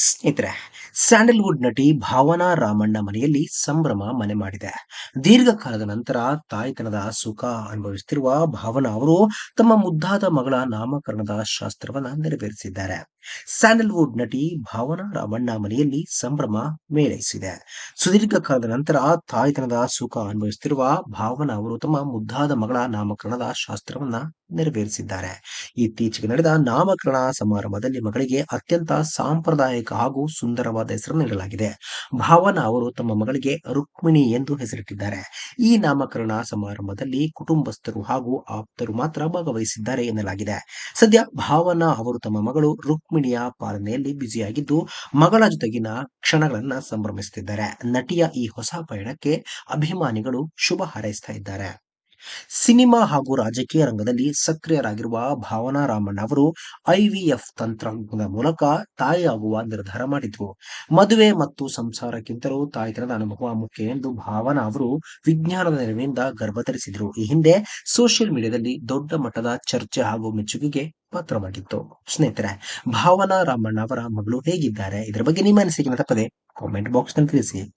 ಸ್ನೇಹಿತರೆ, ಸ್ಯಾಂಡಲ್‌ವುಡ್ ನಟಿ ಭಾವನಾ ರಾಮಣ್ಣ ಮನೆಯಲ್ಲಿ ಸಂಭ್ರಮ ಮನೆ ಮಾಡಿದೆ. ದೀರ್ಘಕಾಲದ ನಂತರ ತಾಯ್ತನದ ಸುಖ ಅನುಭವಿಸುತ್ತಿರುವ ಭಾವನಾ ಅವರು ತಮ್ಮ ಮುದ್ದಾದ ಮಗಳ ನಾಮಕರಣದ ಶಾಸ್ತ್ರವನ್ನ ನೆರವೇರಿಸಿದ್ದಾರೆ. ಸ್ಯಾಂಡಲ್‌ವುಡ್ ನಟಿ ಭಾವನಾ ರಾಮಣ್ಣ ಮನೆಯಲ್ಲಿ ಸಂಭ್ರಮ ಮೇಳೈಸಿದೆ. ಸುದೀರ್ಘ ಕಾಲದ ನಂತರ ತಾಯ್ತನದ ಸುಖ ಅನುಭವಿಸುತ್ತಿರುವ ಭಾವನಾ ಅವರು ತಮ್ಮ ಮುದ್ದಾದ ಮಗಳ ನಾಮಕರಣದ ಶಾಸ್ತ್ರವನ್ನ ನೆರವೇರಿಸಿದ್ದಾರೆ. ಇತ್ತೀಚೆಗೆ ನಡೆದ ನಾಮಕರಣ ಸಮಾರಂಭದಲ್ಲಿ ಮಗಳಿಗೆ ಅತ್ಯಂತ ಸಾಂಪ್ರದಾಯಿಕ ಹಾಗೂ ಸುಂದರವಾದ ಹೆಸರನ್ನು ನೀಡಲಾಗಿದೆ. ಭಾವನಾ ಅವರು ತಮ್ಮ ಮಗಳಿಗೆ ರುಕ್ಮಿಣಿ ಎಂದು ಹೆಸರಿಟ್ಟಿದ್ದಾರೆ. ಈ ನಾಮಕರಣ ಸಮಾರಂಭದಲ್ಲಿ ಕುಟುಂಬಸ್ಥರು ಹಾಗೂ ಆಪ್ತರು ಮಾತ್ರ ಭಾಗವಹಿಸಿದ್ದಾರೆ ಎನ್ನಲಾಗಿದೆ. ಸದ್ಯ ಭಾವನಾ ಅವರು ತಮ್ಮ ಮಗಳು ರುಕ್ಮಿಣಿಯ ಪಾಲನೆಯಲ್ಲಿ ಬ್ಯುಸಿಯಾಗಿದ್ದು, ಮಗಳ ಜೊತೆಗಿನ ಕ್ಷಣಗಳನ್ನ ಸಂಭ್ರಮಿಸುತ್ತಿದ್ದಾರೆ. ನಟಿಯ ಈ ಹೊಸ ಪಯಣಕ್ಕೆ ಅಭಿಮಾನಿಗಳು ಶುಭ ಹಾರೈಸ್ತಾ ಇದ್ದಾರೆ. ಸಿನಿಮಾ ಹಾಗೂ ರಾಜಕೀಯ ರಂಗದಲ್ಲಿ ಸಕ್ರಿಯರಾಗಿರುವ ಭಾವನಾ ರಾಮಣ್ಣ ಅವರು ಐವಿಎಫ್ ತಂತ್ರಾಂಗದ ಮೂಲಕ ತಾಯಿಯಾಗುವ ನಿರ್ಧಾರ ಮಾಡಿದ್ರು. ಮದುವೆ ಮತ್ತು ಸಂಸಾರಕ್ಕಿಂತಲೂ ತಾಯ್ತನದ ಅನುಭವ ಮುಖ್ಯ ಎಂದು ಭಾವನಾ ಅವರು ವಿಜ್ಞಾನದ ನೆರವಿನಿಂದ ಗರ್ಭ ಧರಿಸಿದ್ರು. ಈ ಹಿಂದೆ ಸೋಷಿಯಲ್ ಮೀಡಿಯಾದಲ್ಲಿ ದೊಡ್ಡ ಮಟ್ಟದ ಚರ್ಚೆ ಹಾಗೂ ಮೆಚ್ಚುಗೆಗೆ ಪಾತ್ರವಾಗಿತ್ತು. ಸ್ನೇಹಿತರೆ, ಭಾವನಾ ರಾಮಣ್ಣ ಅವರ ಮಗಳು ಹೇಗಿದ್ದಾರೆ? ಇದರ ಬಗ್ಗೆ ನಿಮ್ಮ ಅನಿಸಿಕೆಯನ್ನು ತಪ್ಪದೆ ಕಾಮೆಂಟ್ ಬಾಕ್ಸ್ ನಲ್ಲಿ ತಿಳಿಸಿ.